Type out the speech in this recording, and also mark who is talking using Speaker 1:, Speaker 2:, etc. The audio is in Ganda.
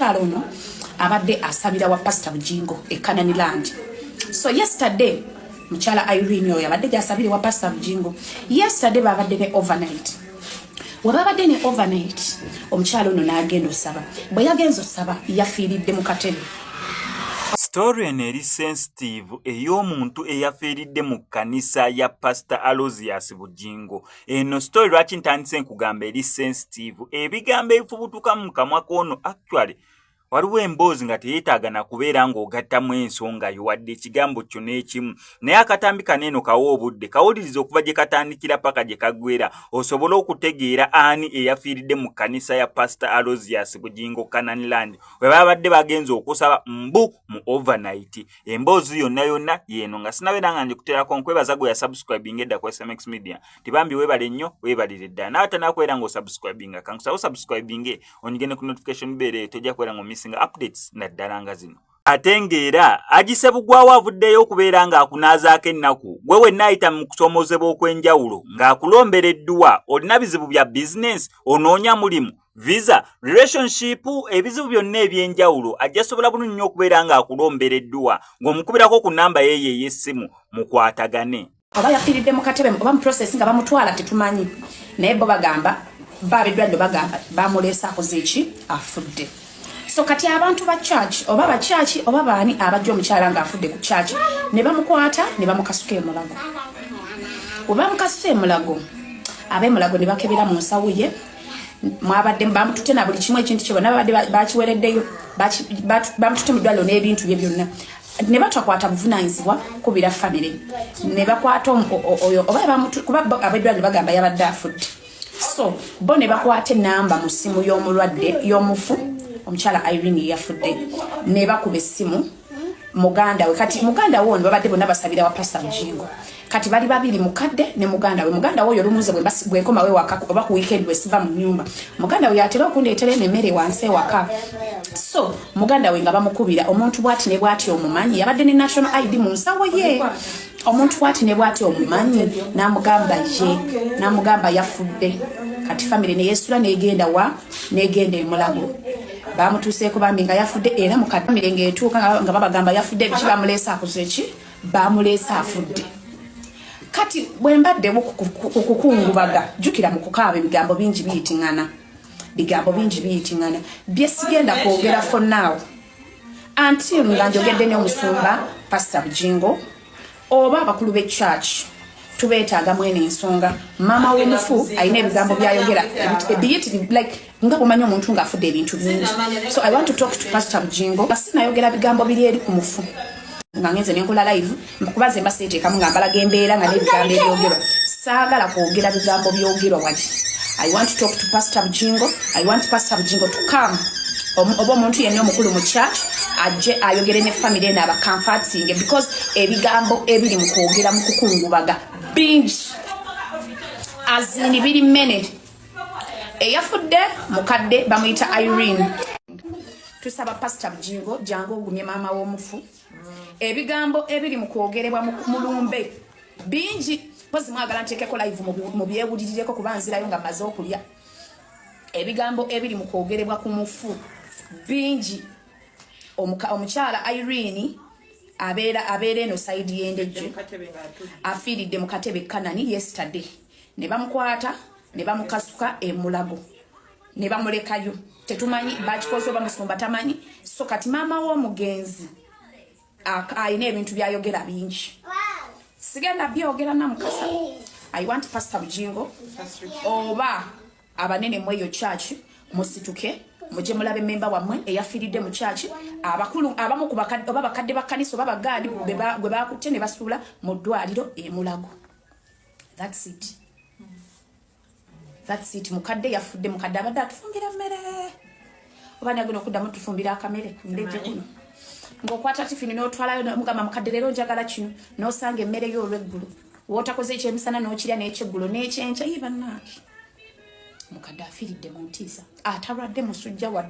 Speaker 1: omukyala ono abadde asabira wa Pastor Bujingo e Kanani land. So yesterday Omukyala Irene oyo abadde asabira wa Pastor Bujingo. Yesterday babadde ne overnight. Wababadde ne overnight omukyala ono n'agenda osaba. Bwe yagenza osaba yafiiridde mu katebe.
Speaker 2: Story eri sensitive ey'omuntu eyafiiridde mu kanisa ya Pastor Aloysius Bujingo. Eno story lwaki ntandise nkugamba eri sensitive ebigambo ebifubutuka mu kamwa k'ono actually waliwo emboozi nga teyeetaaga na kubeera ng'ogattamu ensonga yo wadde ekigambo kyo n'ekimu naye akatambi kaneeno kawa obudde kawuliriza okuva gye katandikira paka gye kagwera osobole okutegeera ani eyafiiridde mu kanisa ya Pastor Aloysius Bujingo Kanani land we babadde bagenza okusaba mbu mu overnight. Emboozi yonna yeeno nga sinabeera nga njikuteerako nkwebaza gwe ya subscribing edda ku SMX Media tibambi weebale nnyo weebalire ddala nawe tanakwera ng'osubscribinga kankusaba osubscribinge onyigene ku notification bell tojja kwera ngo singa updates na ddala zino. Atengeera agisebugwawo avuddeyo okubeera ng'akunaazaako ennaku gwe wenna ayita mu kusoomozebwa okw'enjawulo ng'akulombereddwa olina bizibu bya business onoonya mulimu visa relationship ebizibu byonna eby'enjawulo ajja sobola bulungi nnyo okubeera ng'akulombereddwa ng'omukubirako ku nnamba yeeyo ey'essimu mukwatagane.
Speaker 1: Oba yafiiridde mu katebe oba mu process nga bamutwala tetumanyi naye bo bagamba babeddwadde bagamba bamuleese akoze eki afudde. So kati abantu ba church oba baani abajja omukyala nga afudde ku church ne bamukwata ne bamukasuka emulago. Oba mukasuka emulago ab'emulago ne bakebera mu nsawo ye mwabadde bamutute na buli kimu ekintu kye bonna babadde bakiwereddeyo bamutute mu ddwaliro n'ebintu bye byonna ne batakwata buvunaanyizibwa kubira famire ne bakwata oyo oba kuba ab'eddwaliro bagamba yabadde afudde. So bo ne bakwata ennamba mu ssimu y'omulwadde y'omufu Omukyala Irene yafudde ne bakuba essimu muganda we kati muganda we babadde bonna basabira wa Pastor Bujingo kati bali babiri mukadde ne muganda we oyo lumuze bwe nkoma we waka oba ku weekend we siva mu nyumba muganda we yatera okundeetera emmere wansi waka. So muganda we nga bamukubira omuntu bwati ne bwati omumanyi yabadde ne national ID mu nsawo ye omuntu bwati ne bwati omumanyi n'amugamba yafudde kati family ne yesula negenda emulago bamutuseeko bambi nga yafudde era mu katamire ng'etuuka nga babagamba yafudde biki bamuleese akoze ki bamuleese afudde. Kati bwe mbadde okukungubaga jjukira mu kukaaba ebigambo bingi biyitiŋŋana bye sigenda kwogera for now until nga njogedde n'omusumba Pastor Bujingo oba abakulu b'echurch tubeetaaga mwene ensonga mama w'omufu alina ebigambo byayogera like nga bumanyi omuntu ng'afudde ebintu bingi. So I want to talk to Pastor Bujingo sinayogera bigambo biri eri ku mufu nga ngenze nenkola live mbakubaze mbaseeteekamu nga mbalaga embeera nga n'ebigambo ebyogerwa saagala kwogera bigambo byogerwa wali. I want to talk to Pastor Bujingo. I want Pastor Bujingo to come oba omuntu yenna omukulu mu church ajje ayogere ne family n'aba comforting because ebigambo ebiri mu kwogera mu kukungubaga bingi azini biri minute eyafudde mukadde bamuyita Irene. Tusaba Pastor Bujingo jangu ogumye mama w'omufu ebigambo ebiri mu kwogerebwa mu mulumbe bingi pozi mwagala nteekeko live mu byewulirireko kuba nzirayo nga maze okulya ebigambo ebiri mu kwogerebwa ku mufu bingi. Omukyala Irene abeera eno side y'endejje afiiridde mu katebe Kanani yesterday ne bamukwata ne bamukasuka emulago ne bamulekayo tetumanyi bakikoze oba musumba tamanyi. So kati maama w'omugenzi ayina ebintu byayogera bingi sigenda byogera namukasa. I want Pastor Bujingo oba abanene mweyo church musituke muje mulabe memba wamwe eyafiiridde mu church abakulu abamu ku bakadde oba bakadde bakanisa oba bagaadi gwe bakutte ne basuula mu ddwaliro emulago. That's it. Mukadde yafudde mukadde abadde atufumbira mmere oba nagino okuddamu tufumbira akamere ndejje kuno ng'okwata tifini n'otwalayo mugamba mukadde leero njagala kino n'osanga emmere y'olw'eggulu wootakoze ekyemisana n'okirya n'ekyeggulo n'ekyenkya yibannaaki mukadde afiiridde mu ntiisa atalwadde musujja wadde.